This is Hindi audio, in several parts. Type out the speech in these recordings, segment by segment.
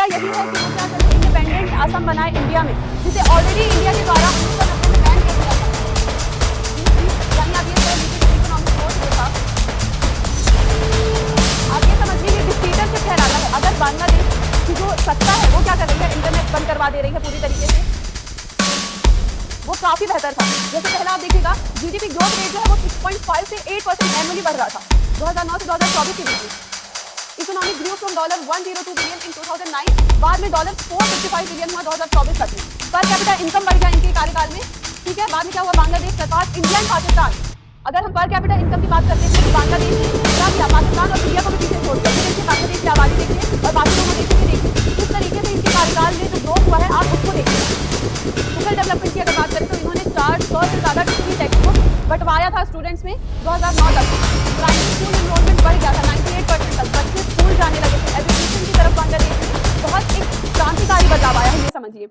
यही है कि वो क्या करे, इंडिपेंडेंट असम बनाए इंडिया में, जिसे ऑलरेडी इंडिया के द्वारा 1990 में बैन कर दिया था। यानी आप ये इकोनॉमिक ग्रोथ जो था, आप ये समझिए कि डिक्टेटरशिप कहलाता है। अगर बांग्लादेश की जो सत्ता है वो क्या कर रही है, इंटरनेट बंद करवा दे रही है पूरी तरीके से, वो काफी बेहतर था। जैसे पहला आप देखिएगा जीडीपी ग्रोथ रेट जो है वो 6.5 से 8% एनुअली बढ़ रहा था 2009 से 2024 के बीच में। Economic grow from $102 billion in 2009, बाद में $455 बिलियन हुआ 2024 तक में। पर कैपिटा इनकम बढ़ गया इनके कार्यकाल में, ठीक है। बाद में क्या हुआ, बांग्लादेश, नेपाल, इंडिया एंड पाकिस्तान। अगर हम पर कैपिटा इनकम की बात करते हैं तो बांग्लादेश ने पाकिस्तान और इंडिया को भी पीछे छोड़ दिया। बांग्लादेश की आबादी देखिए और बाकी दोनों देशों की देखिए, किस तरीके से इनके कार्यकाल में जो ग्रोथ हुआ है आप उसको देखिए। सोशल डेवलपमेंट की अगर बात करें तो इन्होंने 400 से ज्यादा टेक्स्ट बुक बंटवाया था स्टूडेंट्स में 2009 तक। प्राइमरी स्कूल एनरोलमेंट बढ़ गया था 98% तक, बच्चे स्कूल जाने लगे थे। एजुकेशन की तरफ बांग्लादेश में बहुत एक क्रांतिकारी बदलाव आया है, ये समझिए।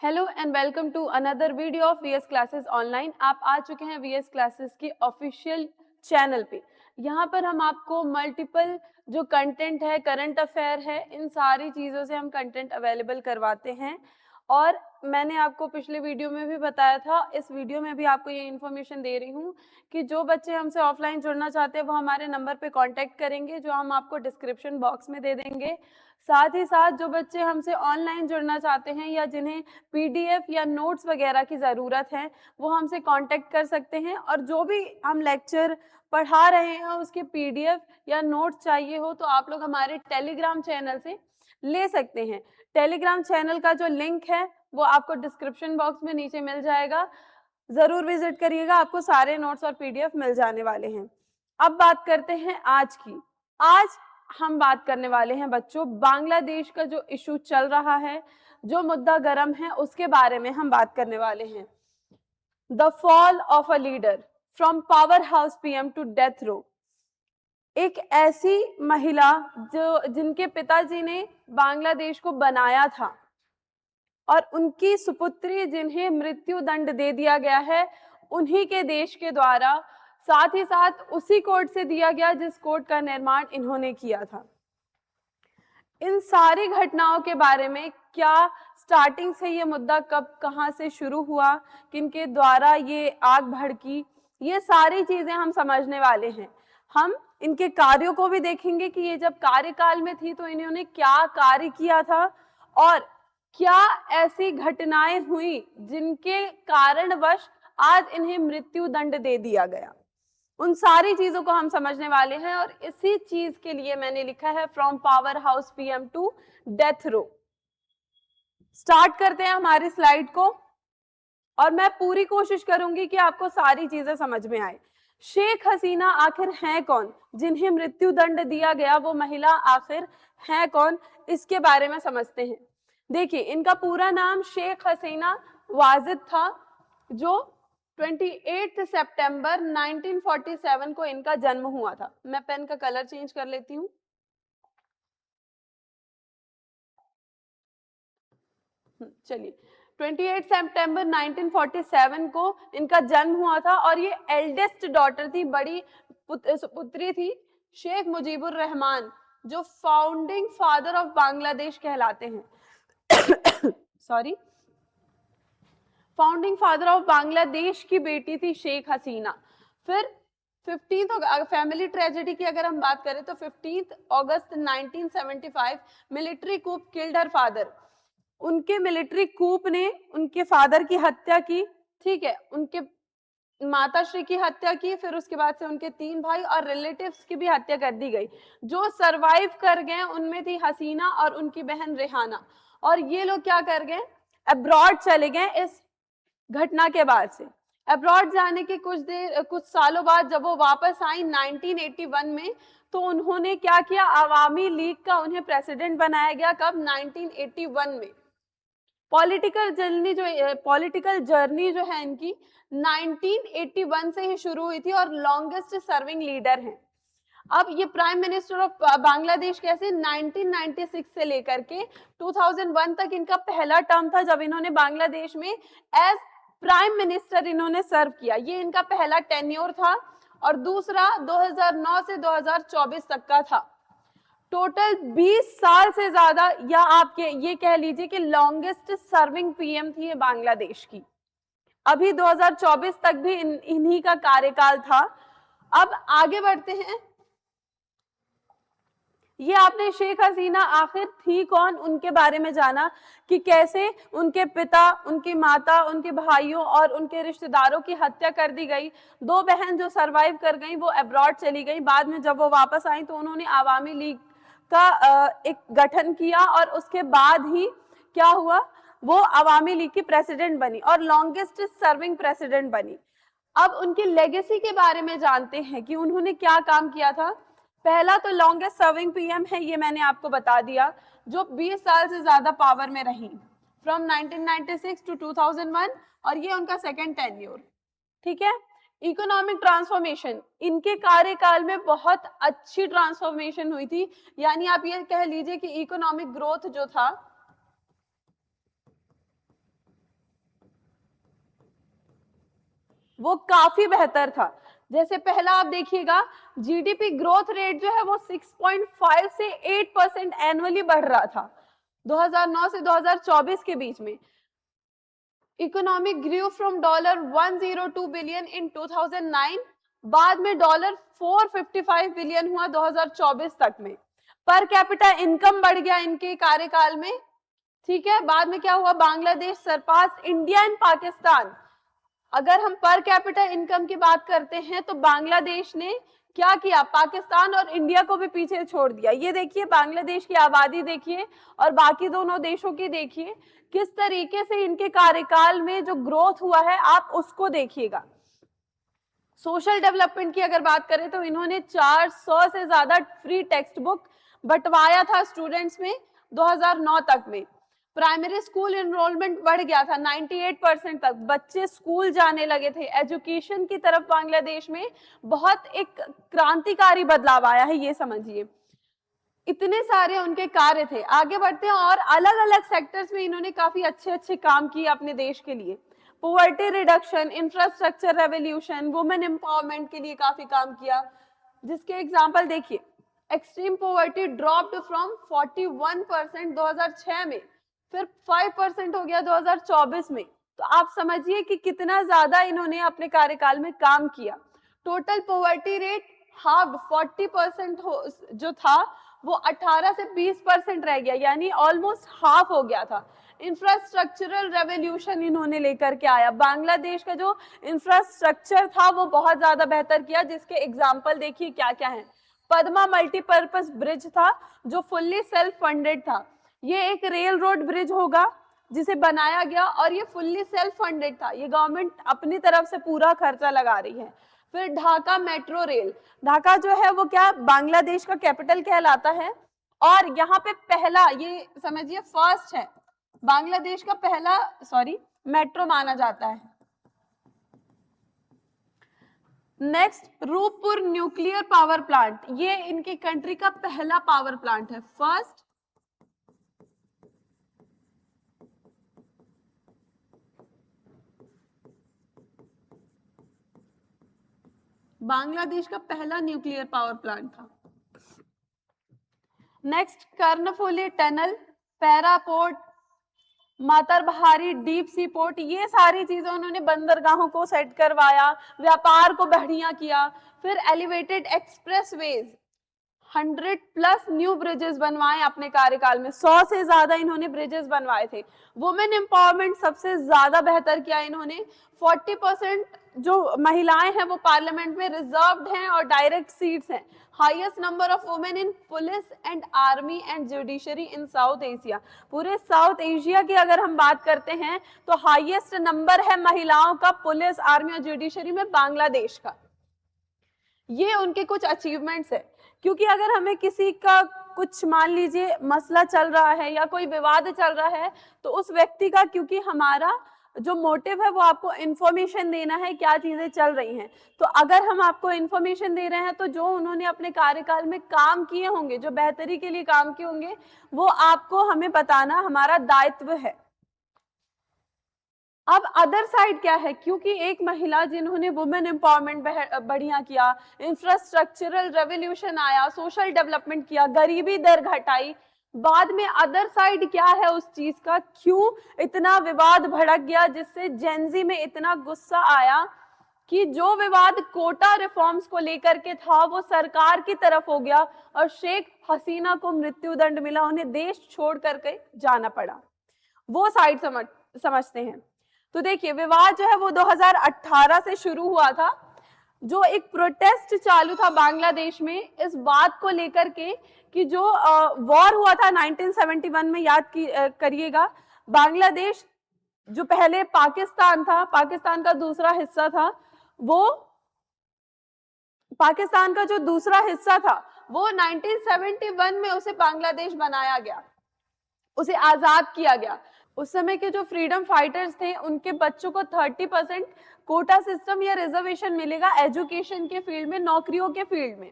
Hello and welcome to another video of VS classes online. आप आ चुके हैं वीएस क्लासेस की ऑफिशियल चैनल पे। यहाँ पर हम आपको मल्टीपल जो कंटेंट है, करंट अफेयर है, इन सारी चीज़ों से हम कंटेंट अवेलेबल करवाते हैं। और मैंने आपको पिछले वीडियो में भी बताया था, इस वीडियो में भी आपको ये इन्फॉर्मेशन दे रही हूँ कि जो बच्चे हमसे ऑफलाइन जुड़ना चाहते हैं वो हमारे नंबर पे कांटेक्ट करेंगे, जो हम आपको डिस्क्रिप्शन बॉक्स में दे देंगे। साथ ही साथ जो बच्चे हमसे ऑनलाइन जुड़ना चाहते हैं या जिन्हें पीडीएफ या नोट्स वगैरह की ज़रूरत है वो हमसे कांटेक्ट कर सकते हैं। और जो भी हम लेक्चर पढ़ा रहे हैं उसके पीडीएफ या नोट्स चाहिए हो तो आप लोग हमारे टेलीग्राम चैनल से ले सकते हैं। टेलीग्राम चैनल का जो लिंक है वो आपको डिस्क्रिप्शन बॉक्स में नीचे मिल जाएगा, जरूर विजिट करिएगा, आपको सारे नोट्स और पीडीएफ मिल जाने वाले हैं। अब बात करते हैं आज की। आज हम बात करने वाले हैं बच्चों, बांग्लादेश का जो इशू चल रहा है, जो मुद्दा गर्म है, उसके बारे में हम बात करने वाले हैं। The fall of a leader from powerhouse PM to death row. एक ऐसी महिला जिनके पिताजी ने बांग्लादेश को बनाया था और उनकी सुपुत्री जिन्हें मृत्यु दंड दे दिया गया है उन्हीं के देश के द्वारा, साथ ही साथ उसी कोर्ट से दिया गया जिस कोर्ट का निर्माण इन्होंने किया था। इन सारी घटनाओं के बारे में, क्या स्टार्टिंग से ये मुद्दा कब कहां से शुरू हुआ, किनके द्वारा ये आग भड़की, ये सारी चीजें हम समझने वाले हैं। हम इनके कार्यों को भी देखेंगे कि ये जब कार्यकाल में थी तो इन्होंने क्या कार्य किया था और क्या ऐसी घटनाएं हुई जिनके कारणवश आज इन्हें मृत्यु दंड दे दिया गया। उन सारी चीजों को हम समझने वाले हैं और इसी चीज के लिए मैंने लिखा है from powerhouse PM to death row. Start करते हैं हमारी स्लाइड को और मैं पूरी कोशिश करूंगी कि आपको सारी चीजें समझ में आए। शेख हसीना आखिर हैं कौन, जिन्हें मृत्यु दंड दिया गया वो महिला आखिर हैं कौन, इसके बारे में समझते हैं। देखिए, इनका पूरा नाम शेख हसीना वाजिद था, जो 28 सितंबर 1947 को इनका जन्म हुआ था। मैं पेन का कलर चेंज कर लेती हूँ। चलिए, 28 सितंबर 1947 को इनका जन्म हुआ था और ये एल्डेस्ट डॉटर थी, बड़ी पुत्री थी शेख मुजीबुर रहमान, जो फाउंडिंग फादर ऑफ बांग्लादेश कहलाते हैं। Sorry, founding father of Bangladesh की बेटी थी शेख हसीना। फिर 15 फैमिली ट्रेजेडी की अगर हम बात करें तो 15 अगस्त 1975 मिलिट्री कूप किल्ड हर फादर। उनके मिलिट्री कूप ने उनके फादर की हत्या की, ठीक है, उनके माताश्री की हत्या की, फिर उसके बाद से उनके 3 भाई और रिलेटिव्स की भी हत्या कर दी गई। जो सरवाइव कर गए उनमें थी हसीना और उनकी बहन रेहाना, और ये लोग क्या कर गए, अब्रॉड चले गए इस घटना के बाद से। अब्रॉड जाने के कुछ सालों बाद जब वो वापस आई 1981 में, तो उन्होंने क्या किया, अवामी लीग का उन्हें प्रेसिडेंट बनाया गया। कब, 1981 में। पॉलिटिकल जर्नी जो है इनकी 1981 से ही शुरू हुई थी और लॉन्गेस्ट सर्विंग लीडर हैं। अब ये प्राइम मिनिस्टर ऑफ बांग्लादेश कैसे, 1996 से लेकर के 2001 तक इनका पहला टर्म था जब इन्होंने बांग्लादेश में एज प्राइम मिनिस्टर इन्होंने सर्व किया। ये इनका पहला टेन्योर था और दूसरा 2009 से 2024 तक का था। टोटल 20 साल से ज्यादा, या आप ये कह लीजिए कि लॉन्गेस्ट सर्विंग पीएम थी ये बांग्लादेश की। अभी 2024 तक भी इन्हीं का कार्यकाल था। अब आगे बढ़ते हैं। ये आपने शेख हसीना आखिर थी कौन, उनके बारे में जाना कि कैसे उनके पिता, उनकी माता, उनके भाइयों और उनके रिश्तेदारों की हत्या कर दी गई। दो बहन जो सरवाइव कर गई वो अब्रॉड चली गई। बाद में जब वो वापस आई तो उन्होंने आवामी लीग का एक गठन किया और उसके बाद ही क्या हुआ, वो आवामी लीग की प्रेसिडेंट बनी और लॉन्गेस्ट सर्विंग प्रेसिडेंट बनी। अब उनकी लेगेसी के बारे में जानते हैं कि उन्होंने क्या काम किया था। पहला तो लॉन्गेस्ट सर्विंग पीएम है, ये मैंने आपको बता दिया, जो 20 साल से ज्यादा पावर में रही फ्रॉम 1996 टू 2001, और ये उनका सेकंड टेन्योर। ठीक है। इकोनॉमिक ट्रांसफॉर्मेशन, इनके कार्यकाल में बहुत अच्छी ट्रांसफॉर्मेशन हुई थी, यानी आप ये कह लीजिए कि इकोनॉमिक ग्रोथ जो था वो काफी बेहतर था। जैसे पहला आप देखिएगा, जीडीपी ग्रोथ रेट जो है वो 6.5 से 8% एनुअली बढ़ रहा था 2009 से 2024 के बीच में। Economic grew from $102 billion in 2009, बाद में $455 बिलियन हुआ 2024 तक में। पर कैपिटा इनकम बढ़ गया इनके कार्यकाल में। ठीक है। बाद में क्या हुआ, बांग्लादेश सरपास इंडिया एंड पाकिस्तान। अगर हम पर कैपिटा इनकम की बात करते हैं तो बांग्लादेश ने क्या किया, पाकिस्तान और इंडिया को भी पीछे छोड़ दिया। ये देखिए बांग्लादेश की आबादी देखिए और बाकी दोनों देशों की देखिए, किस तरीके से इनके कार्यकाल में जो ग्रोथ हुआ है आप उसको देखिएगा। सोशल डेवलपमेंट की अगर बात करें तो इन्होंने 400 से ज्यादा फ्री टेक्स्ट बुक बंटवाया था स्टूडेंट्स में 2009 तक में। प्राइमरी स्कूल एनरोलमेंट बढ़ गया था 98% तक, बच्चे स्कूल जाने लगे थे। एजुकेशन की तरफ बांग्लादेश में बहुत एक क्रांतिकारी बदलाव आया है, ये समझिए। इतने सारे उनके कार्य थे। आगे बढ़ते हैं, और अलग अलग सेक्टर्स में इन्होंने काफी अच्छे अच्छे काम किए अपने देश के लिए। Poverty reduction, infrastructure revolution, women empowerment के लिए काफी काम किया, जिसके एग्जांपल देखिए। एक्सट्रीम पॉवर्टी ड्रॉप्ड फ्रॉम 41% 2006 में, फिर 5% हो गया 2024 में। तो आप समझिए कि कितना ज्यादा इन्होंने अपने कार्यकाल में काम किया। टोटल पॉवर्टी रेट हाफ 40% जो था वो 18 से 20% रह गया, यानी ऑलमोस्ट हाफ हो गया था। इंफ्रास्ट्रक्चरल रेवोल्यूशन इन्होंने लेकर के आया। बांग्लादेश का जो इंफ्रास्ट्रक्चर था वो बहुत ज्यादा बेहतर किया, जिसके एग्जाम्पल देखिए क्या क्या है। पद्मा मल्टीपर्पज ब्रिज था जो फुल्ली सेल्फ फंडेड था। ये एक रेल रोड ब्रिज होगा जिसे बनाया गया और ये फुल्ली सेल्फ फंडेड था, ये गवर्नमेंट अपनी तरफ से पूरा खर्चा लगा रही है। फिर ढाका मेट्रो रेल, ढाका जो है वो क्या बांग्लादेश का कैपिटल कहलाता है, और यहाँ पे पहला, ये समझिए फर्स्ट है, बांग्लादेश का पहला मेट्रो माना जाता है। Next, Rooppur nuclear power plant, ये इनकी कंट्री का पहला पावर प्लांट है, फर्स्ट। बांग्लादेश का पहला न्यूक्लियर पावर प्लांट था। Next, Karnaphuli tunnel, Payra port, Matarbari deep sea port, ये सारी चीजें उन्होंने बंदरगाहों को सेट करवाया, व्यापार को बढ़िया किया। फिर एलिवेटेड एक्सप्रेसवेज, 100+ न्यू ब्रिजेस बनवाए अपने कार्यकाल में, 100 से ज्यादा इन्होंने ब्रिजेस बनवाए थे। वुमेन एम्पावरमेंट सबसे ज्यादा बेहतर किया इन्होंने। 40% जो महिलाएं हैं वो पार्लियामेंट में रिजर्व्ड हैं और डायरेक्ट सीट्स हैं। Highest number of women in police and army and judiciary in south Asia, पूरे साउथ एशिया की अगर हम बात करते हैं तो हाईएस्ट नंबर है महिलाओं का पुलिस, आर्मी और जुडिशरी में बांग्लादेश का। ये उनके कुछ अचीवमेंट्स है, क्योंकि अगर हमें किसी का कुछ मान लीजिए मसला चल रहा है या कोई विवाद चल रहा है तो उस व्यक्ति का, क्योंकि हमारा जो मोटिव है वो आपको इन्फॉर्मेशन देना है क्या चीजें चल रही हैं, तो अगर हम आपको इन्फॉर्मेशन दे रहे हैं तो जो उन्होंने अपने कार्यकाल में काम किए होंगे, जो बेहतरी के लिए काम किए होंगे, वो आपको हमें बताना हमारा दायित्व है। अब अदर साइड क्या है, क्योंकि एक महिला जिन्होंने वुमेन एम्पावरमेंट बढ़िया किया, इंफ्रास्ट्रक्चरल रेवोल्यूशन आया, सोशल डेवलपमेंट किया, गरीबी दर घटाई, बाद में अदर साइड क्या है उस चीज का, क्यों इतना विवाद भड़क गया जिससे जेनजी में इतना गुस्सा आया कि जो विवाद कोटा रिफॉर्म्स को लेकर के था वो सरकार की तरफ हो गया और शेख हसीना को मृत्यु दंड मिला, उन्हें देश छोड़ करके जाना पड़ा। वो साइड समझते हैं। तो देखिए विवाद जो है वो 2018 से शुरू हुआ था, जो एक प्रोटेस्ट चालू था बांग्लादेश में इस बात को लेकर के कि जो वॉर हुआ था 1971 में, याद करिएगा, बांग्लादेश जो पहले पाकिस्तान था, पाकिस्तान का दूसरा हिस्सा था, वो पाकिस्तान का जो दूसरा हिस्सा था वो 1971 में उसे बांग्लादेश बनाया गया, उसे आजाद किया गया। उस समय के जो फ्रीडम फाइटर्स थे उनके बच्चों को 30% कोटा सिस्टम या रिजर्वेशन मिलेगा एजुकेशन के फील्ड में, नौकरियों के फील्ड में।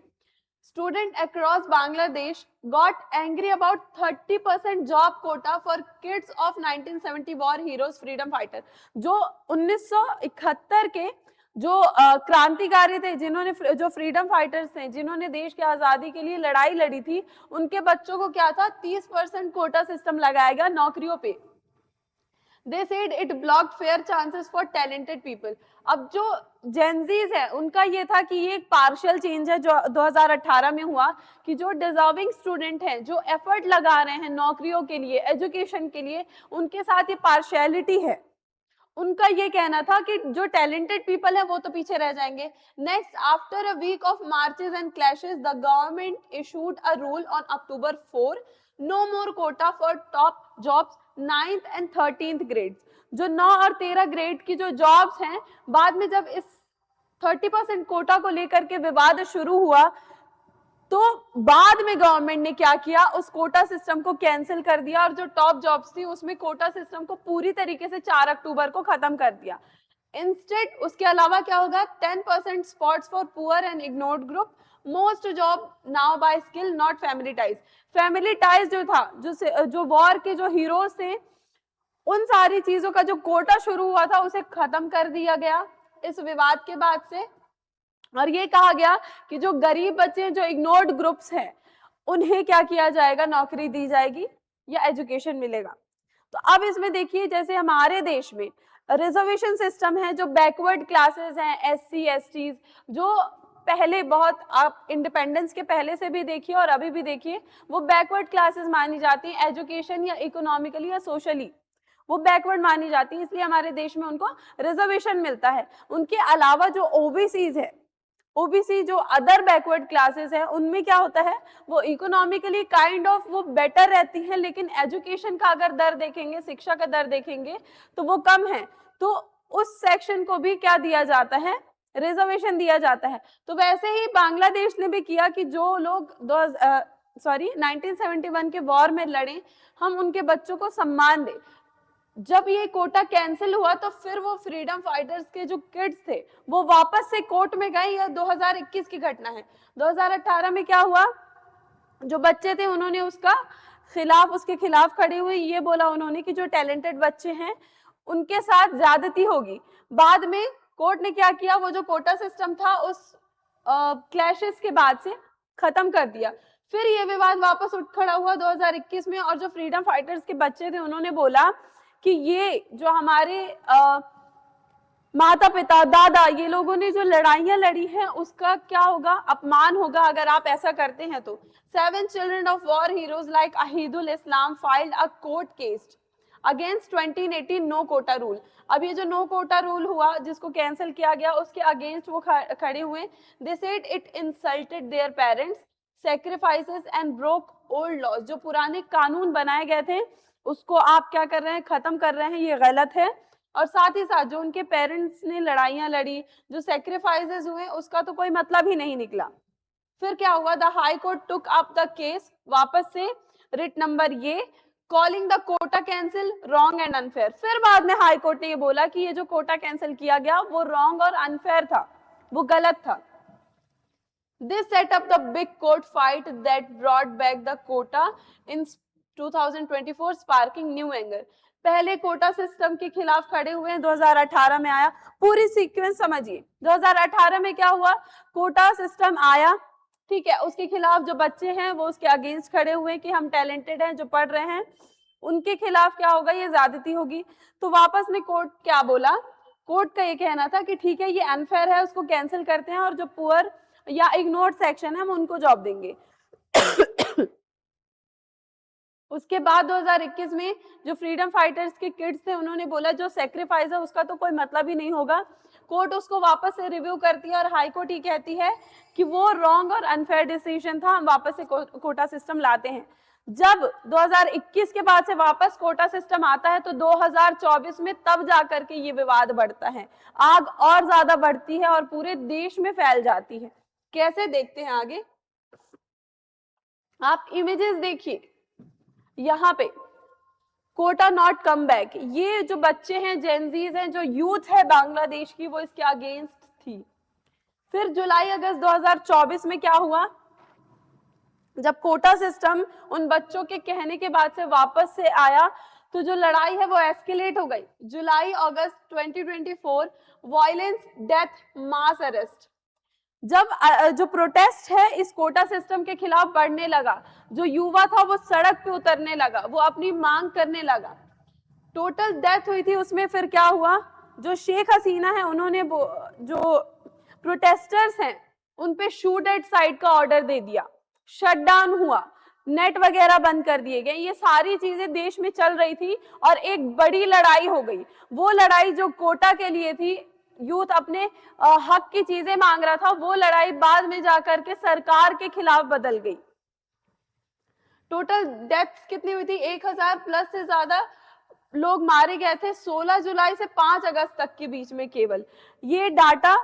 Students across Bangladesh got angry about 30% job quota for kids of 1970 war heroes freedom fighter। जो 1971 के जो क्रांतिकारी थे, जिन्होंने जो फ्रीडम फाइटर्स थे, जिन्होंने देश की आजादी के लिए लड़ाई लड़ी थी, उनके बच्चों को क्या था, 30% कोटा सिस्टम लगाया गया नौकरियों पे। They said it blocked fair chances for talented people। अब जो जेनजीज है उनका ये था कि ये एक पार्शियल चेंज है जो 2018 में हुआ कि जो डिजर्विंग स्टूडेंट हैं, जो एफर्ट लगा रहे हैं नौकरियों के लिए, एजुकेशन के लिए, उनके साथ ये पार्शियलिटी है। उनका ये कहना था कि जो टैलेंटेड पीपल है वो तो पीछे रह जाएंगे। Next, after a week of marches and clashes the government issued a rule on October 4, no more quota for top jobs 9th and 13th grade. जो 9 और 13 ग्रेड की जो जॉब्स हैं, बाद में जब इस 30% कोटा को लेकर के विवाद शुरू हुआ तो बाद में गवर्नमेंट ने क्या किया, उस कोटा सिस्टम को कैंसिल कर दिया और जो टॉप जॉब्स थी उसमें कोटा सिस्टम को पूरी तरीके से 4 अक्टूबर को खत्म कर दिया। इंस्टेड उसके अलावा क्या होगा, 10% spots for poor and ignored group, most job now bye skill not family ties. Family ties जो था, जो वॉर के जो हीरोज थे, उन सारी चीजों का जो कोटा शुरू हुआ था उसे खत्म कर दिया गया इस विवाद के बाद से। और ये कहा गया कि जो गरीब बच्चे, जो इग्नोर्ड ग्रुप्स हैं, उन्हें क्या किया जाएगा, नौकरी दी जाएगी या एजुकेशन मिलेगा। तो अब इसमें देखिए, जैसे हमारे देश में रिजर्वेशन सिस्टम है, जो बैकवर्ड क्लासेस हैं, SC STs, जो पहले बहुत, आप इंडिपेंडेंस के पहले से भी देखिए और अभी भी देखिए, वो बैकवर्ड क्लासेस मानी जाती हैं, एजुकेशन या इकोनॉमिकली या सोशली वो बैकवर्ड मानी जाती है, इसलिए हमारे देश में उनको रिजर्वेशन मिलता है। उनके अलावा जो ओबीसीज है, ओबीसी जो अदर बैकवर्ड क्लासेस है, उनमें क्या होता है, वो इकोनॉमिकली काइंड ऑफ वो बेटर रहती हैं, लेकिन एजुकेशन का अगर दर देखेंगे, शिक्षा का दर देखेंगे तो वो कम है। तो उस सेक्शन को भी क्या दिया जाता है, रिजर्वेशन दिया जाता है। तो वैसे ही बांग्लादेश ने भी किया कि जो लोग 1971 के वॉर में लड़े, हम उनके बच्चों को सम्मान दें। जब ये कोटा कैंसिल हुआ तो फिर वो फ्रीडम फाइटर्स के जो किड्स थे वो वापस से कोर्ट में गए। यह 2021 की घटना है। 2018 में क्या हुआ, जो बच्चे थे उन्होंने उसके खिलाफ खड़े हुए, ये बोला उन्होंने कि जो टैलेंटेड बच्चे हैं उनके साथ ज्यादती होगी। बाद में कोर्ट ने क्या किया, वो जो कोटा सिस्टम था उस क्लैशेस के बाद से खत्म कर दिया। फिर ये विवाद वापस उठ खड़ा हुआ 2021 में, और जो फ्रीडम फाइटर्स के बच्चे थे उन्होंने बोला कि ये जो हमारे माता पिता, दादा, ये लोगों ने जो लड़ाइयां लड़ी हैं उसका क्या होगा, अपमान होगा अगर आप ऐसा करते हैं तो। 7 children of war heroes like Ahidul Islam filed a court case against 2018 no quota rule. अब ये जो नो कोटा रूल हुआ जिसको कैंसिल किया गया, उसके अगेंस्ट वो खड़े हुए। They said it insulted their parents, sacrifices and broke old laws. जो पुराने कानून बनाए गए थे उसको आप क्या कर रहे हैं, खत्म कर रहे हैं, ये गलत है। और साथ ही साथ जो उनके पेरेंट्स ने लड़ाइयां लड़ी, जो सैक्रिफाइसेस हुए, उसका तो कोई मतलब ही नहीं निकला। फिर क्या हुआ, the high court took up the case वापस से, रिट नंबर ये, calling the quota cancel wrong and unfair. फिर बाद में हाई कोर्ट ने ये बोला कि ये जो कोटा कैंसिल किया गया वो रॉन्ग और अनफेयर था, वो गलत था। This set up the big court fight that brought back the quota in 2024, sparking new anger। पहले कोटा सिस्टम के खिलाफ खड़े हुए हैं, 2018 में आया। पूरी सीक्वेंस समझिए, 2018 में क्या हुआ, कोटा सिस्टम आया, ठीक है, उसके खिलाफ जो बच्चे हैं वो उसके अगेंस्ट खड़े हुए कि हम टैलेंटेड हैं, जो पढ़ रहे हैं उनके खिलाफ क्या होगा, ये ज्यादती होगी। तो वापस में कोर्ट क्या बोला, कोर्ट का ये कहना था कि ठीक है ये अनफेयर है, उसको कैंसिल करते हैं और जो पुअर या इग्नोर्ड सेक्शन है हम उनको जॉब देंगे। उसके बाद 2021 में जो फ्रीडम फाइटर्स के किड्स थे उन्होंने बोला जो सेक्रीफाइस है उसका तो कोई मतलब ही नहीं होगा। कोर्ट उसको वापस से रिव्यू करती है और हाई कोर्ट ही कहती है कि वो रॉन्ग और अनफेयर डिसीजन था, हम वापस से कोटा सिस्टम लाते हैं। जब 2021 के बाद से वापस कोटा सिस्टम आता है तो 2024 में तब जाकर के ये विवाद बढ़ता है, आग और ज्यादा बढ़ती है और पूरे देश में फैल जाती है। कैसे देखते हैं आगे, आप इमेजेस देखिए यहाँ पे, कोटा नॉट कम बैक, ये जो बच्चे हैं, जेनजीज हैं, जो यूथ है बांग्लादेश की, वो इसके अगेंस्ट थी। फिर जुलाई अगस्त 2024 में क्या हुआ, जब कोटा सिस्टम उन बच्चों के कहने के बाद से वापस से आया तो जो लड़ाई है वो एस्केलेट हो गई। जुलाई अगस्त 2024, वायलेंस, डेथ, मास अरेस्ट। जब जो प्रोटेस्ट है इस कोटा सिस्टम के खिलाफ बढ़ने लगा, जो युवा था वो सड़क पे उतरने लगा, वो अपनी मांग करने लगा, टोटल डेथ हुई थी उसमें। फिर क्या हुआ, जो शेख हसीना है उन्होंने जो प्रोटेस्टर्स हैं उन पे शूट एट साइट का ऑर्डर दे दिया, शटडाउन हुआ, नेट वगैरह बंद कर दिए गए, ये सारी चीजें देश में चल रही थी और एक बड़ी लड़ाई हो गई। वो लड़ाई जो कोटा के लिए थी, यूथ अपने हक की चीजें मांग रहा था, वो लड़ाई बाद में जाकर के सरकार के खिलाफ बदल गई। टोटल डेथ्स कितनी हुई थी, 1000 प्लस से ज्यादा लोग मारे गए थे 16 जुलाई से 5 अगस्त तक के बीच में केवल। ये डाटा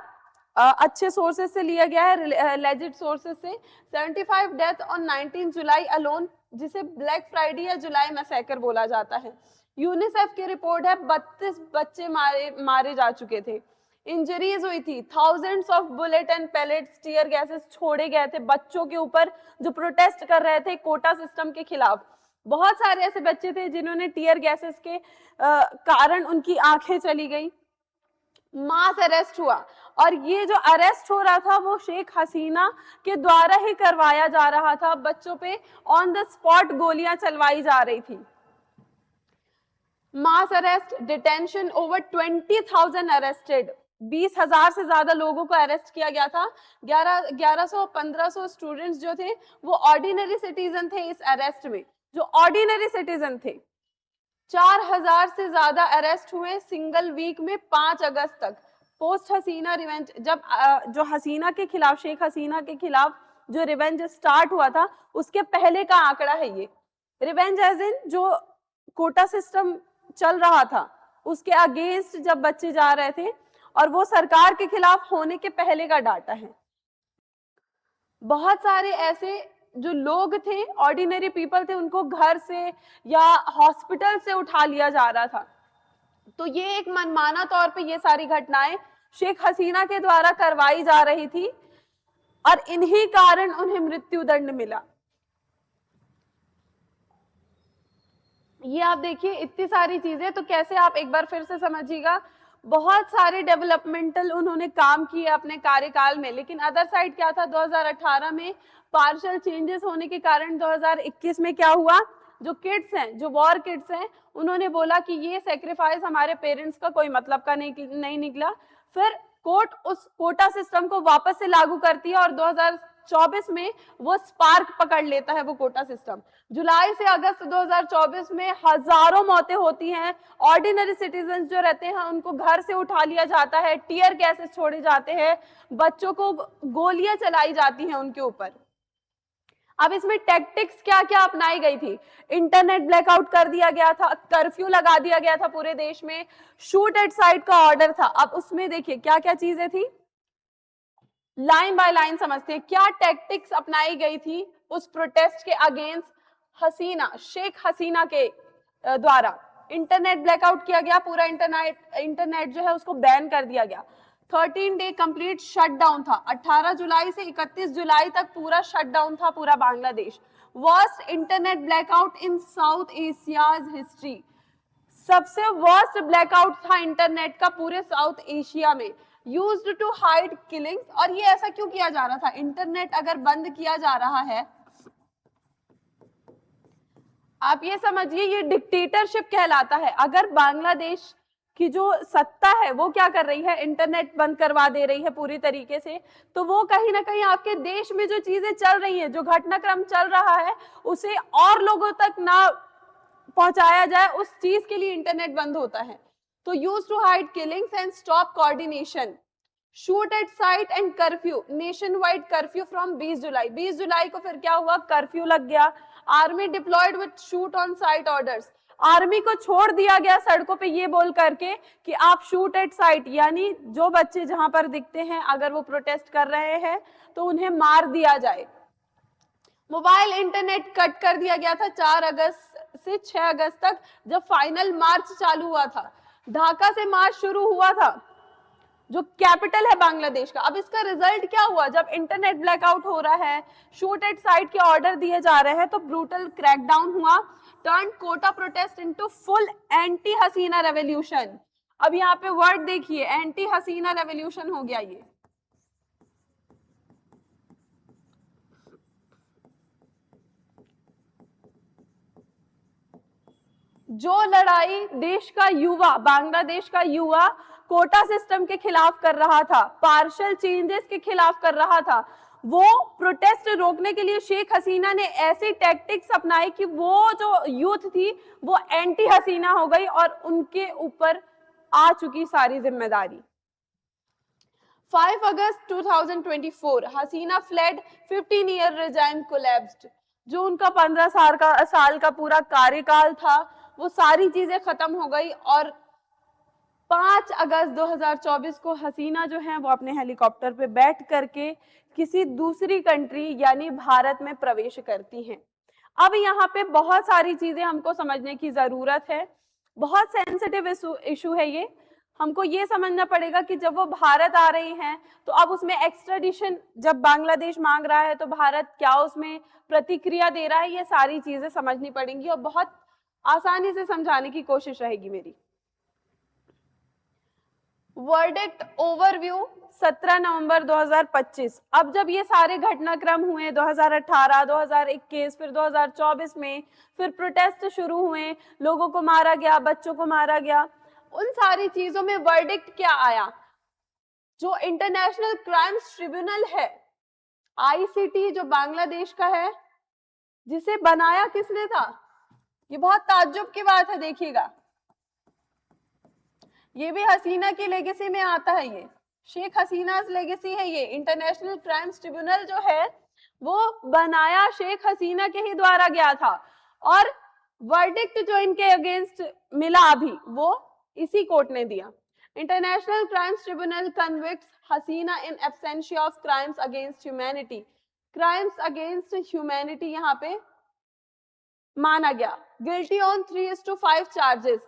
अच्छे सोर्सेस से लिया गया है, लेजिट सोर्सेस से। 75 डेथ ऑन 19 जुलाई अलोन, जिसे ब्लैक फ्राइडे या जुलाई मैसेकर बोला जाता है। यूनिसेफ की रिपोर्ट है 32 बच्चे मारे जा चुके थे। इंजरीज हुई थी, thousands of bullet and pallets, tear gases छोड़े गए थे बच्चों के ऊपर जो प्रोटेस्ट कर रहे थे कोटा सिस्टम के खिलाफ। बहुत सारे ऐसे बच्चे थे जिन्होंने टीयर गैसेस के कारण उनकी आंखें चली गई। मास अरेस्ट हुआ और ये जो अरेस्ट हो रहा था वो शेख हसीना के द्वारा ही करवाया जा रहा था। बच्चों पे ऑन द स्पॉट गोलियां चलवाई जा रही थी। मास अरेस्ट, डिटेंशन, ओवर 20,000 अरेस्टेड, 20,000 से ज्यादा लोगों को अरेस्ट किया गया था। 1100-1500 स्टूडेंट्स जो थे वो ऑर्डिनरी सिटीजन थे इस अरेस्ट में, जो ऑर्डिनरी सिटीजन थे। 4000 से ज्यादा अरेस्ट हुए सिंगल वीक में 5 अगस्त तक। पोस्ट हसीना रिवेंज, जब जो हसीना के खिलाफ, शेख हसीना के खिलाफ जो रिवेंज स्टार्ट हुआ था उसके पहले का आंकड़ा है ये। रिवेंज एज इन जो कोटा सिस्टम चल रहा था उसके अगेंस्ट जब बच्चे जा रहे थे, और वो सरकार के खिलाफ होने के पहले का डाटा है। बहुत सारे ऐसे जो लोग थे, ऑर्डिनरी पीपल थे, उनको घर से या हॉस्पिटल से उठा लिया जा रहा था। तो ये एक मनमाना तौर पे ये सारी घटनाएं शेख हसीना के द्वारा करवाई जा रही थी और इन्हीं कारण उन्हें मृत्यु दंड मिला। ये आप देखिए इतनी सारी चीजें, तो कैसे आप एक बार फिर से समझिएगा, बहुत सारे डेवलपमेंटल उन्होंने काम किए अपने कार्यकाल में। लेकिन अदर साइड क्या था, 2018 में पार्शियल चेंजेस होने के कारण 2021 में क्या हुआ, जो किड्स हैं, जो वॉर किड्स हैं, उन्होंने बोला कि ये सेक्रीफाइस हमारे पेरेंट्स का कोई मतलब का नहीं निकला। फिर कोर्ट उस कोटा सिस्टम को वापस से लागू करती है और 2024 में वो स्पार्क पकड़ लेता है वो कोटा सिस्टम। जुलाई से अगस्त 2024 में हजारों मौतें होती हैं। ऑर्डिनरी सिटीजन जो रहते हैं उनको घर से उठा लिया जाता है, टीयर गैसेस छोड़े जाते हैं, बच्चों को गोलियां चलाई जाती हैं उनके ऊपर। अब इसमें टैक्टिक्स क्या क्या अपनाई गई थी, इंटरनेट ब्लैकआउट कर दिया गया था, कर्फ्यू लगा दिया गया था पूरे देश में, शूट एट साइट का ऑर्डर था। अब उसमें देखिए क्या क्या चीजें थी, लाइन बाय लाइन समझते हैं क्या टैक्टिक्स अपनाई गई थी उस प्रोटेस्ट के अगेंस्ट हसीना, शेख हसीना के द्वारा। इंटरनेट ब्लैकआउट किया गया, पूरा इंटरनेट जो है उसको बैन कर दिया गया। 13 डे कंप्लीट शटडाउन था, 18 जुलाई से 31 जुलाई तक पूरा शटडाउन था पूरा बांग्लादेश। वर्स्ट इंटरनेट ब्लैकआउट इन साउथ एशियाज हिस्ट्री, सबसे वर्स्ट ब्लैकआउट था इंटरनेट का पूरे साउथ एशिया में, यूज्ड टू हाइड किलिंग्स। और ये ऐसा क्यों किया जा रहा था? इंटरनेट अगर बंद किया जा रहा है, आप ये समझिए ये डिक्टेटरशिप कहलाता है। अगर बांग्लादेश की जो सत्ता है वो क्या कर रही है, इंटरनेट बंद करवा दे रही है पूरी तरीके से, तो वो कहीं ना कहीं आपके देश में जो चीजें चल रही हैं, जो घटनाक्रम चल रहा है, उसे और लोगों तक ना पहुंचाया जाए, उस चीज के लिए इंटरनेट बंद होता है। तो use to hide killings and stop coordination, shoot at sight and curfew, nationwide curfew from 20 July. 20 जुलाई को फिर क्या हुआ, कर्फ्यू लग गया। Army deployed with shoot on sight orders, army को छोड़ दिया गया सड़कों पे ये बोल करके कि आप शूट एट साइट, यानी जो बच्चे जहां पर दिखते हैं अगर वो प्रोटेस्ट कर रहे हैं तो उन्हें मार दिया जाए। मोबाइल इंटरनेट कट कर दिया गया था 4 अगस्त से 6 अगस्त तक, जब फाइनल मार्च चालू हुआ था। ढाका से मार्च शुरू हुआ था, जो कैपिटल है बांग्लादेश का। अब इसका रिजल्ट क्या हुआ, जब इंटरनेट ब्लैकआउट हो रहा है, शूट एट साइट के ऑर्डर दिए जा रहे हैं, तो ब्रूटल क्रैकडाउन हुआ, turn quota protest into full anti Hasina revolution. अब यहाँ पे वर्ड देखिए, एंटी हसीना रेवोल्यूशन हो गया ये। जो लड़ाई देश का युवा, बांग्लादेश का युवा कोटा सिस्टम के खिलाफ कर रहा था, पार्शियल चेंजेस के खिलाफ कर रहा था, वो प्रोटेस्ट रोकने के लिए शेख हसीना ने ऐसी टैक्टिक्स अपनाई कि वो जो यूथ थी वो एंटी हसीना हो गई और उनके ऊपर आ चुकी सारी जिम्मेदारी। 5 अगस्त 2024 हसीना फ्लेड, 15 ईयर रिजाइम कोलैप्स्ड। जो उनका 15 साल का पूरा कार्यकाल था वो सारी चीजें खत्म हो गई और 5 अगस्त 2024 को हसीना जो है वो अपने हेलीकॉप्टर पे बैठ करके किसी दूसरी कंट्री यानी भारत में प्रवेश करती हैं। अब यहाँ पे बहुत सारी चीजें हमको समझने की जरूरत है, बहुत सेंसिटिव इशू है ये। हमको ये समझना पड़ेगा कि जब वो भारत आ रही हैं तो अब उसमें एक्स्ट्राडिशन जब बांग्लादेश मांग रहा है तो भारत क्या उसमें प्रतिक्रिया दे रहा है, ये सारी चीजें समझनी पड़ेंगी और बहुत आसानी से समझाने की कोशिश रहेगी मेरी। वर्डिक्ट ओवरव्यू 17 नवंबर 2025। अब जब ये सारे घटनाक्रम हुए 2018, 2021, फिर 2024 में, फिर प्रोटेस्ट शुरू हुए, लोगों को मारा गया, बच्चों को मारा गया, उन सारी चीजों में वर्डिक्ट क्या आया? जो इंटरनेशनल क्राइम्स ट्रिब्यूनल है, आईसीटी, जो बांग्लादेश का है, जिसे बनाया किसने था? ये बहुत ताज्जुब की बात है, देखिएगा, ये भी हसीना की लेगेसी में आता है, ये शेख हसीना लेगेसी है। ये इंटरनेशनल क्राइम्स ट्रिब्यूनल जो है वो बनाया शेख हसीना के ही द्वारा गया था और वर्डिक्ट जो इनके अगेंस्ट मिला अभी वो इसी कोर्ट ने दिया। International crimes tribunal convicts Hasina in absentia of crimes against humanity. Crimes against humanity यहाँ पे माना गया। Guilty on 3:5 charges.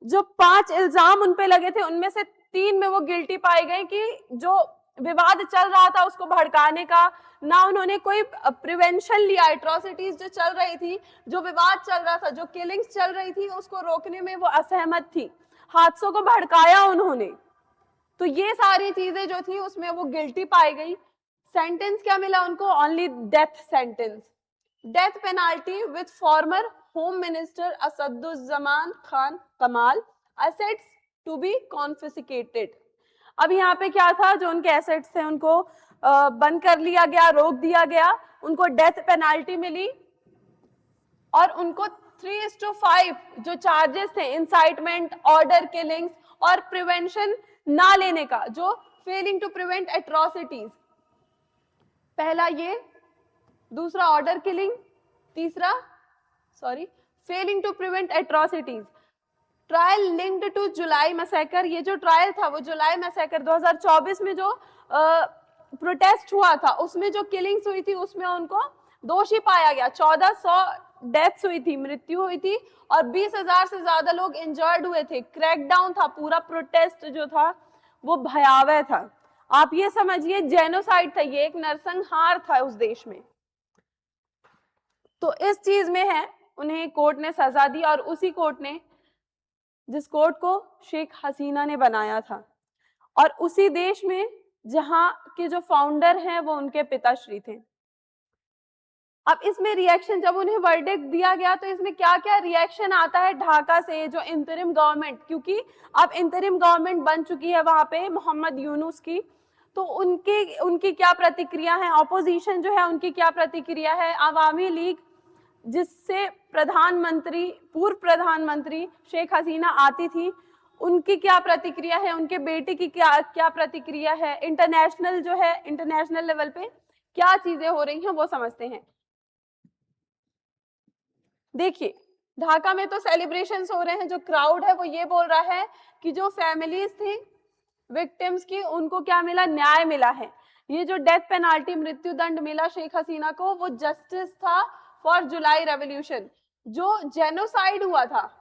जो 5 इल्जाम उन पे लगे थे उनमें से 3 में वो गिल्टी पाई गई कि जो विवाद चल रहा था उसको भड़काने का, ना उन्होंने कोई प्रिवेंशन लिया, एट्रोसिटीज जो चल रही थी, जो विवाद चल रहा था, जो किलिंग्स चल रही थी उसको रोकने में वो असहमत थी, हादसों को भड़काया उन्होंने। तो ये सारी चीजें जो थी उसमें वो गिल्टी पाई गई। सेंटेंस क्या मिला उनको? Only death sentence. Death penalty with farmer home minister Asaduzzaman Khan Kamal, assets to be confiscated. अब यहाँ पे क्या था, जो उनके एसेट्स थे उनको बंद कर लिया गया, रोक दिया गया, उनको डेथ पेनाल्टी मिली और उनको 3:5 जो चार्जेस थे, इंसाइटमेंट, ऑर्डर किलिंग्स और प्रिवेंशन ना लेने का, जो फेलिंग टू प्रिवेंट एट्रोसिटीज, पहला ये, दूसरा ऑर्डर किलिंग, तीसरा failing to prevent atrocities. Trial linked to July massacre. ये जो ट्रायल था वो जुलाई मैसेकर 2024 में जो प्रोटेस्ट हुआ था उसमें जो किलिंग्स हुई थी उसमें उनको दोषी पाया गया। 1400 डेथ्स हुई थी, मृत्यु हुई थी और 20,000 से ज्यादा लोग इंजर्ड हुए थे। क्रैकडाउन था, पूरा प्रोटेस्ट जो था वो भयावह था। आप ये समझिए जेनोसाइड था, ये एक नरसंहार था उस देश में। तो इस चीज में है, उन्हें कोर्ट ने सजा दी और उसी कोर्ट ने जिस कोर्ट को शेख हसीना ने बनाया था, और उसी देश में जहां के जो फाउंडर हैं वो उनके पिताश्री थे। अब इसमें रिएक्शन, जब उन्हें वर्डिक्ट दिया गया तो इसमें क्या क्या रिएक्शन आता है ढाका से, जो इंतरिम गवर्नमेंट, क्योंकि अब इंतरिम गवर्नमेंट बन चुकी है वहां पे मोहम्मद यूनुस की, तो उनकी क्या प्रतिक्रिया है, ऑपोजिशन जो है उनकी क्या प्रतिक्रिया है, अवामी लीग जिससे प्रधानमंत्री, पूर्व प्रधानमंत्री शेख हसीना आती थी, उनकी क्या प्रतिक्रिया है, उनके बेटे की क्या प्रतिक्रिया है, इंटरनेशनल जो है, इंटरनेशनल लेवल पे क्या चीजें हो रही हैं वो समझते हैं। देखिए ढाका में तो सेलिब्रेशंस हो रहे हैं, जो क्राउड है वो ये बोल रहा है कि जो फैमिलीज थी विक्टिम्स की, उनको क्या मिला, न्याय मिला है। ये जो डेथ पेनाल्टी, मृत्यु दंड मिला शेख हसीना को, वो जस्टिस था फॉर जुलाई रेवोल्यूशन, जो जेनोसाइड हुआ था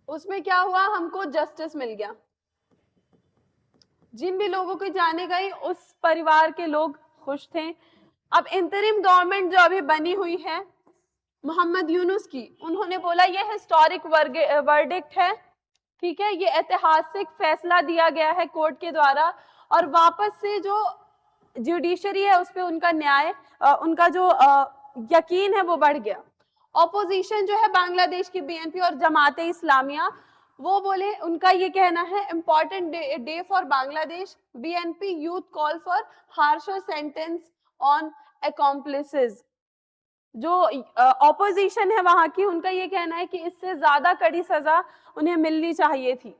उसमें क्या हुआ, हमको जस्टिस मिल गया। जिन भी लोगों की जाने गई उस परिवार के लोग खुश थे। अब इंतरिम गवर्नमेंट जो अभी बनी हुई है मोहम्मद यूनुस की, उन्होंने बोला ये हिस्टोरिक वर्डिक्ट है, ठीक है, ये ऐतिहासिक फैसला दिया गया है कोर्ट के द्वारा, और वापस से जो जुडिशरी है उस पर उनका न्याय, उनका जो यकीन है वो बढ़ गया। ऑपोजिशन जो है बांग्लादेश की बीएनपी और जमाते इस्लामिया, वो बोले, उनका ये कहना है important day for Bangladesh, BNP youth call for harsher sentence on accomplices। जो ऑपोजिशन है वहां की, उनका ये कहना है कि इससे ज्यादा कड़ी सजा उन्हें मिलनी चाहिए थी।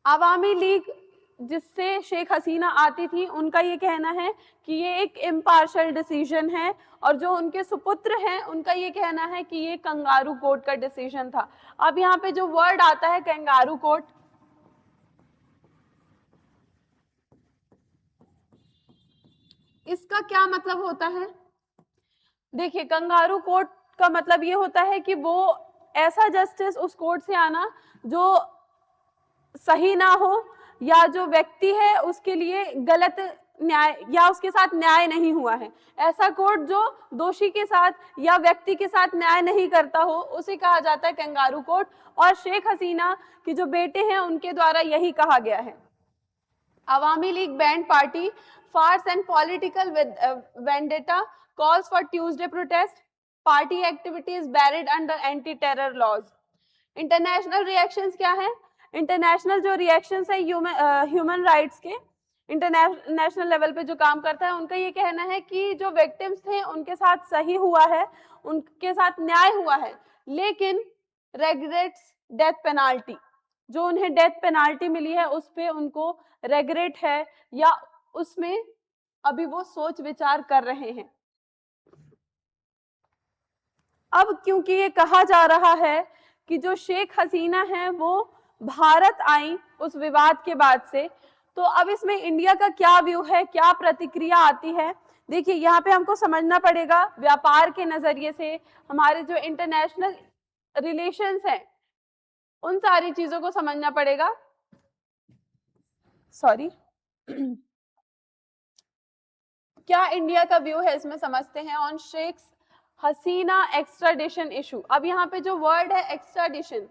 अवामी लीग जिससे शेख हसीना आती थी, उनका ये कहना है कि ये एक इम्पार्शल डिसीजन है, और जो उनके सुपुत्र हैं उनका ये कहना है कि ये कंगारू कोर्ट का डिसीजन था। अब यहाँ पे जो वर्ड आता है कंगारू कोर्ट, इसका क्या मतलब होता है? देखिए कंगारू कोर्ट का मतलब ये होता है कि वो ऐसा जस्टिस उस कोर्ट से आना जो सही ना हो, या जो व्यक्ति है उसके लिए गलत न्याय या उसके साथ न्याय नहीं हुआ है, ऐसा कोर्ट जो दोषी के साथ या व्यक्ति के साथ न्याय नहीं करता हो, उसे कहा जाता है कंगारू कोर्ट। और शेख हसीना के जो बेटे हैं उनके द्वारा यही कहा गया है। Awami League banned party farce and political vendetta calls for Tuesday protest, party activities buried under anti-terror laws। International reactions क्या है? इंटरनेशनल जो रिएक्शंस है ह्यूमन राइट्स के, इंटरनेशनल लेवल पे जो काम करता है, उनका ये कहना है कि जो विक्टिम्स थे उनके साथ सही हुआ है, उनके साथ न्याय हुआ है, लेकिन रेग्रेट्स डेथ पेनाल्टी, जो उन्हें डेथ पेनाल्टी मिली है उस पे उनको रेग्रेट है, या उसमें अभी वो सोच विचार कर रहे हैं। अब क्योंकि ये कहा जा रहा है कि जो शेख हसीना है वो भारत आई उस विवाद के बाद से, तो अब इसमें इंडिया का क्या व्यू है, क्या प्रतिक्रिया आती है? देखिए यहाँ पे हमको समझना पड़ेगा व्यापार के नजरिए से, हमारे जो इंटरनेशनल रिलेशंस हैं उन सारी चीजों को समझना पड़ेगा। सॉरी क्या इंडिया का व्यू है इसमें समझते हैं on Sheikh Hasina extradition issue. अब यहाँ पे जो वर्ड है एक्स्ट्राडिशन,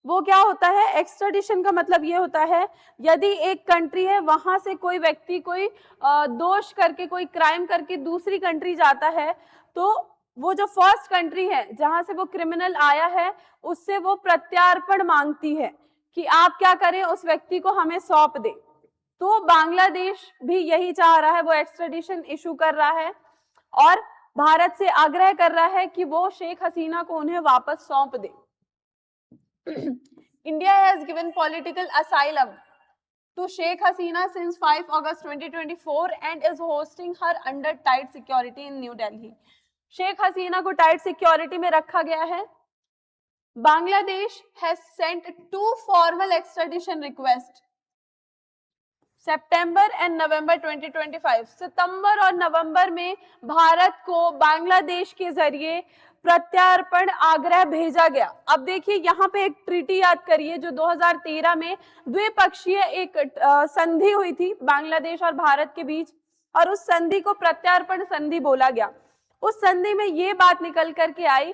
वो क्या होता है? एक्स्ट्राडिशन का मतलब ये होता है यदि एक कंट्री है वहां से कोई व्यक्ति कोई दोष करके, कोई क्राइम करके दूसरी कंट्री जाता है, तो वो जो फर्स्ट कंट्री है जहां से वो क्रिमिनल आया है उससे वो प्रत्यार्पण मांगती है कि आप क्या करें, उस व्यक्ति को हमें सौंप दे। तो बांग्लादेश भी यही चाह रहा है, वो एक्स्ट्राडिशन इशू कर रहा है और भारत से आग्रह कर रहा है कि वो शेख हसीना को उन्हें वापस सौंप दे। India has given political asylum to Sheikh Hasina since 5 August 2024 and is hosting her under tight security in New Delhi। Sheikh Hasina को टाइट सिक्योरिटी में रखा गया है। Bangladesh has sent 2 formal extradition requests September and November 2025। सितंबर और नवंबर में भारत को बांग्लादेश के जरिए प्रत्यार्पण आग्रह भेजा गया। अब देखिए यहाँ पे एक ट्रीटी याद करिए जो 2013 में द्विपक्षीय एक संधि हुई थी बांग्लादेश और भारत के बीच, और उस संधि को प्रत्यार्पण संधि बोला गया। उस संधि में ये बात निकल करके आई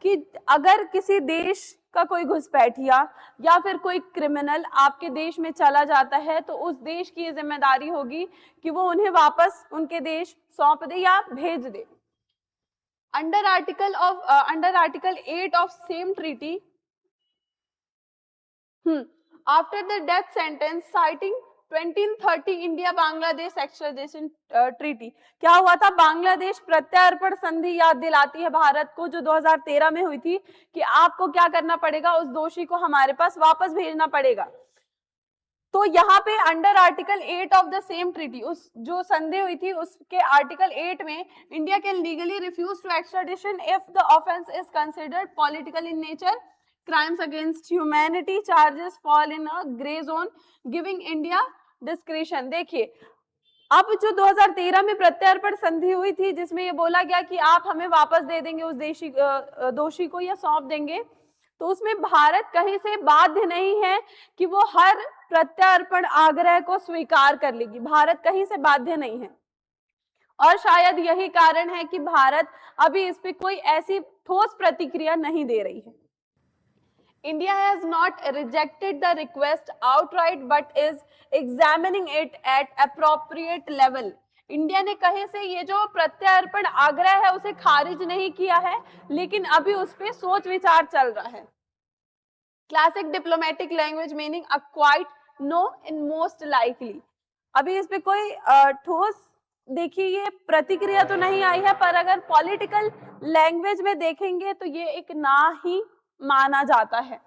कि अगर किसी देश का कोई घुसपैठिया या फिर कोई क्रिमिनल आपके देश में चला जाता है तो उस देश की ये जिम्मेदारी होगी कि वो उन्हें वापस उनके देश सौंप दे या भेज दे। Under article 8 of same treaty, after the death sentence, citing 2030 India Bangladesh extradition treaty, क्या हुआ था? बांग्लादेश प्रत्यार्पण संधि याद दिलाती है भारत को, जो 2013 में हुई थी, कि आपको क्या करना पड़ेगा, उस दोषी को हमारे पास वापस भेजना पड़ेगा। तो यहाँ पे under article 8 of the same treaty, उस जो संधि हुई थी उसके आर्टिकल 8 में, India can legally refuse to extradition if the offence is considered political in nature, crimes against humanity charges fall in a gray zone, giving India discretion। देखिए, अब जो 2013 में प्रत्यार्पण संधि हुई थी जिसमें ये बोला गया कि आप हमें वापस दे देंगे उस दोषी को या सौंप देंगे, तो उसमें भारत कहीं से बाध्य नहीं है कि वो हर प्रत्यार्पण आग्रह को स्वीकार कर लेगी। भारत कहीं से बाध्य नहीं है, और शायद यही कारण है कि भारत अभी इस पे कोई ऐसी ठोस प्रतिक्रिया नहीं दे रही है। India has not rejected the request outright but is examining it at appropriate level। India ने कहीं से ये जो प्रत्यार्पण आग्रह है उसे खारिज नहीं किया है, लेकिन अभी उस पे सोच विचार चल रहा है। Classic diplomatic language meaning a quite no in most likely. अभी इस पे कोई ठोस, देखिए, ये प्रतिक्रिया तो नहीं आई है, पर अगर पॉलिटिकल लैंग्वेज में देखेंगे तो ये एक ना ही माना जाता है।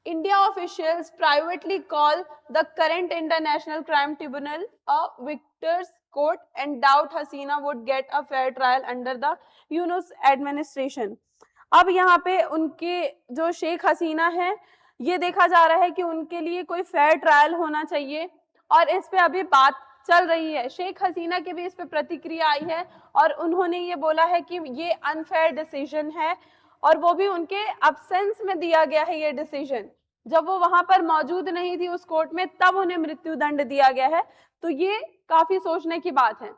India officials privately call the current International Crime Tribunal a victor's court and doubt Hasina would get a fair trial under the Yunus administration। अब यहाँ पे उनके जो शेख हसीना है, ये देखा जा रहा है कि उनके लिए कोई फेयर ट्रायल होना चाहिए, और इस पे अभी बात चल रही है। शेख हसीना की भी इस पे प्रतिक्रिया आई है और उन्होंने ये बोला है कि ये अनफेयर डिसीजन है, और वो भी उनके अब्सेंस में दिया गया है ये डिसीजन। जब वो वहां पर मौजूद नहीं थी उस कोर्ट में, तब उन्हें मृत्यु दंड दिया गया है। तो ये काफी सोचने की बात है।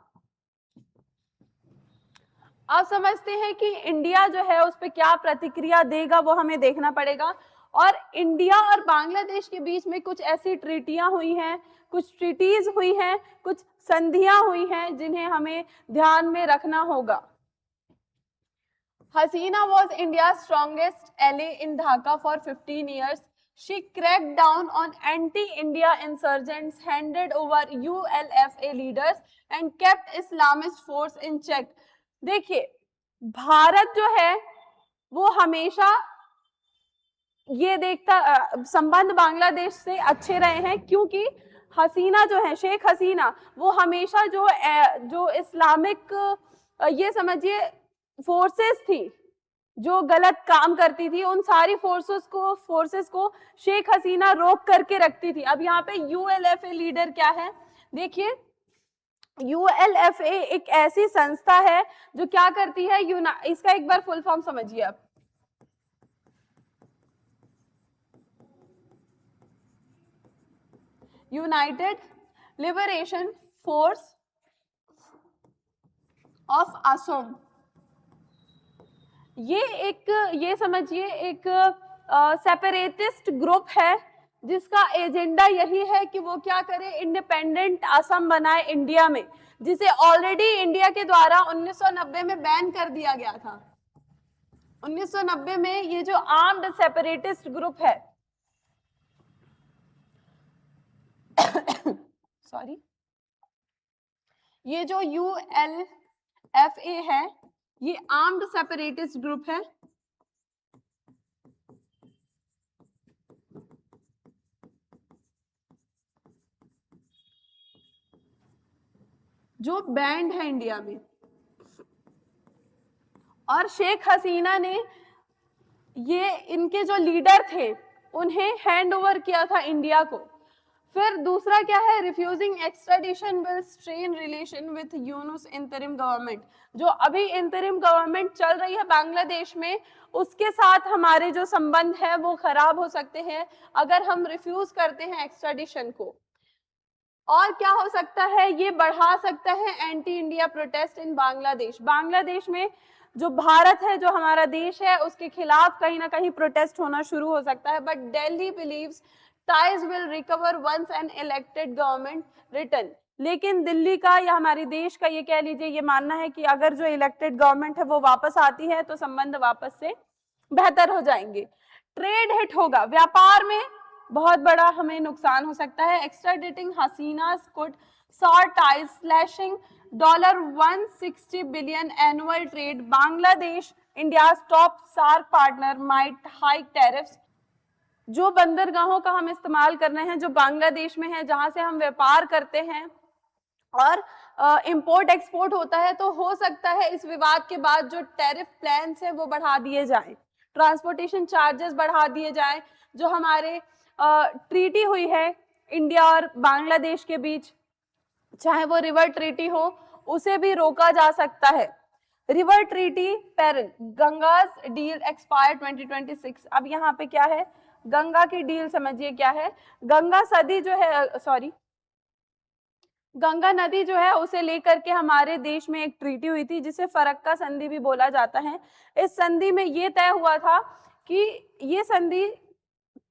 अब समझते हैं कि इंडिया जो है उस पर क्या प्रतिक्रिया देगा, वो हमें देखना पड़ेगा। और इंडिया और बांग्लादेश के बीच में कुछ ऐसी ट्रीटियां हुई हैं, कुछ ट्रीटीज हुई हैं, कुछ संधियां हुई हैं जिन्हें हमें ध्यान में रखना होगा। Hasina was India's strongest ally in Dhaka for 15 years. She cracked down on anti-India insurgents, handed over ULFA leaders and kept Islamist force in check। देखिए, भारत जो है वो हमेशा ये देखता, संबंध बांग्लादेश से अच्छे रहे हैं, क्योंकि हसीना जो है, शेख हसीना, वो हमेशा जो इस्लामिक, ये समझिए, फोर्सेस थी जो गलत काम करती थी, उन सारी फोर्सेस को शेख हसीना रोक करके रखती थी। अब यहाँ पे यूएलएफए लीडर क्या है, देखिए, यूएलएफए एक ऐसी संस्था है जो क्या करती है, इसका एक बार फुल फॉर्म समझिए आप। United liberation force of Assam. ये समझिए एक सेपरेटिस्ट ग्रुप है जिसका एजेंडा यही है कि वो क्या करे, इंडिपेंडेंट असम बनाए इंडिया में, जिसे ऑलरेडी इंडिया के द्वारा 1990 में बैन कर दिया गया था। 1990 में ये जो आर्म्ड सेपरेटिस्ट ग्रुप है सॉरी, ये जो यूएलएफए है, ये आर्म्ड सेपरेटिस्ट ग्रुप है जो बैंड है इंडिया में। और शेख हसीना ने ये इनके जो लीडर थे उन्हें हैंड ओवर किया था इंडिया को। फिर दूसरा क्या है, refusing extradition will strain relation with Yunus interim government. जो अभी इंटरिम गवर्नमेंट चल रही है बांग्लादेश में, उसके साथ हमारे जो संबंध है वो खराब हो सकते हैं अगर हम रिफ्यूज करते हैं एक्स्ट्राडिशन को। और क्या हो सकता है, ये बढ़ा सकता है anti India protest in Bangladesh. Bangladesh में जो भारत है, जो हमारा देश है, उसके खिलाफ कहीं ना कहीं प्रोटेस्ट होना शुरू हो सकता है। But Delhi believes ties will recover once an elected government return. लेकिन दिल्ली का या हमारे देश का ये कह लीजिए, ये मानना है कि अगर जो इलेक्टेड गवर्नमेंट है वो वापस आती है तो संबंध वापस से बेहतर हो जाएंगे। ट्रेड हिट होगा, व्यापार में बहुत बड़ा हमें नुकसान हो सकता है। Extraditing Hasina could sour ties slashing $160 billion annual trade. Bangladesh India's top SAARC partner might hike tariffs. जो बंदरगाहों का हम इस्तेमाल कर रहे हैं, जो बांग्लादेश में है, जहां से हम व्यापार करते हैं और इंपोर्ट एक्सपोर्ट होता है, तो हो सकता है इस विवाद के बाद जो टैरिफ प्लान्स हैं वो बढ़ा दिए जाएं, ट्रांसपोर्टेशन चार्जेस बढ़ा दिए जाएं। जो हमारे ट्रीटी हुई है इंडिया और बांग्लादेश के बीच, चाहे वो रिवर ट्रीटी हो, उसे भी रोका जा सकता है। River treaty peril, Ganges deal expire 2026। अब यहाँ पे क्या है, गंगा की डील समझिए क्या है। गंगा सदी जो है, सॉरी, गंगा नदी जो है उसे लेकर के हमारे देश में एक ट्रीटी हुई थी जिसे फरक्का संधि भी बोला जाता है। इस संधि में ये तय हुआ था कि ये संधि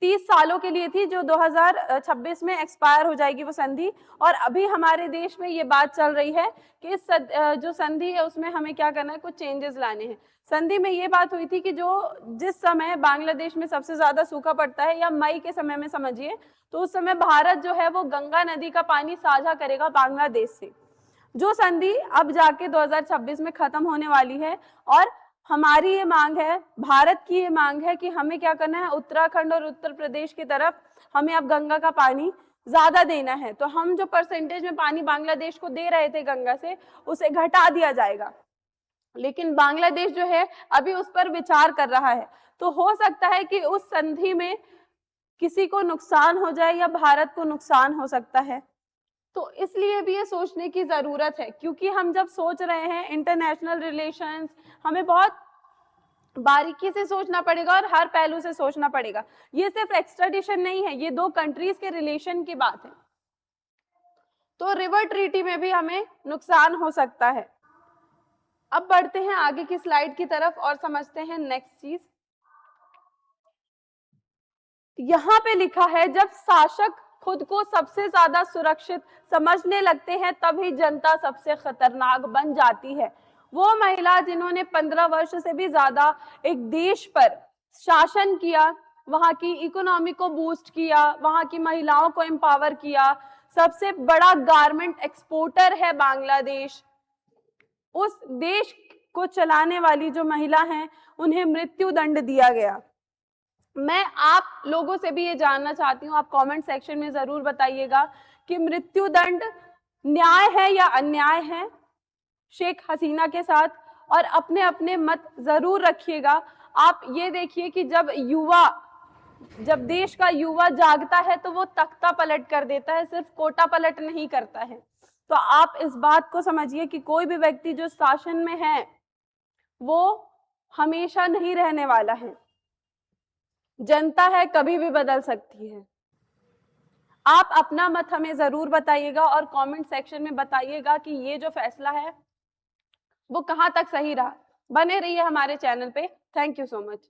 30 सालों के लिए थी, जो 2026 में एक्सपायर हो जाएगी वो संधि। और अभी हमारे देश में ये बात चल रही है कि इस जो संधि है उसमें हमें क्या करना है, कुछ चेंजेस लाने हैं। संधि में ये बात हुई थी कि जिस समय बांग्लादेश में सबसे ज्यादा सूखा पड़ता है, या मई के समय में समझिए, तो उस समय भारत जो है वो गंगा नदी का पानी साझा करेगा बांग्लादेश से। जो संधि अब जाके 2026 में खत्म होने वाली है। और हमारी ये मांग है, भारत की ये मांग है कि हमें क्या करना है, उत्तराखंड और उत्तर प्रदेश की तरफ हमें अब गंगा का पानी ज्यादा देना है। तो हम जो परसेंटेज में पानी बांग्लादेश को दे रहे थे गंगा से, उसे घटा दिया जाएगा। लेकिन बांग्लादेश जो है अभी उस पर विचार कर रहा है। तो हो सकता है कि उस संधि में किसी को नुकसान हो जाए या भारत को नुकसान हो सकता है। तो इसलिए भी ये सोचने की जरूरत है, क्योंकि हम जब सोच रहे हैं इंटरनेशनल रिलेशंस, हमें बहुत बारीकी से सोचना पड़ेगा और हर पहलू से सोचना पड़ेगा। ये सिर्फ एक्स्ट्राडिशन नहीं है, ये दो कंट्रीज के रिलेशन की बात है। तो रिवर ट्रीटी में भी हमें नुकसान हो सकता है। अब बढ़ते हैं आगे की स्लाइड की तरफ और समझते हैं नेक्स्ट चीज। यहां पे लिखा है, जब शासक खुद को सबसे ज्यादा सुरक्षित समझने लगते हैं तभी जनता सबसे खतरनाक बन जाती है। वो महिला जिन्होंने 15 वर्ष से भी ज्यादा एक देश पर शासन किया, वहां की इकोनॉमी को बूस्ट किया, वहां की महिलाओं को एम्पावर किया, सबसे बड़ा गारमेंट एक्सपोर्टर है बांग्लादेश। उस देश को चलाने वाली जो महिला हैं, उन्हें मृत्यु दंड दिया गया। मैं आप लोगों से भी ये जानना चाहती हूँ, आप कमेंट सेक्शन में जरूर बताइएगा कि मृत्यु दंड न्याय है या अन्याय है शेख हसीना के साथ। और अपने अपने मत जरूर रखिएगा। आप ये देखिए कि जब देश का युवा जागता है तो वो तख्ता पलट कर देता है, सिर्फ कोटा पलट नहीं करता है। तो आप इस बात को समझिए कि कोई भी व्यक्ति जो शासन में है वो हमेशा नहीं रहने वाला है। जनता है, कभी भी बदल सकती है। आप अपना मत हमें जरूर बताइएगा और कमेंट सेक्शन में बताइएगा कि ये जो फैसला है वो कहां तक सही रहा। बने रहिए हमारे चैनल पे। Thank you so much.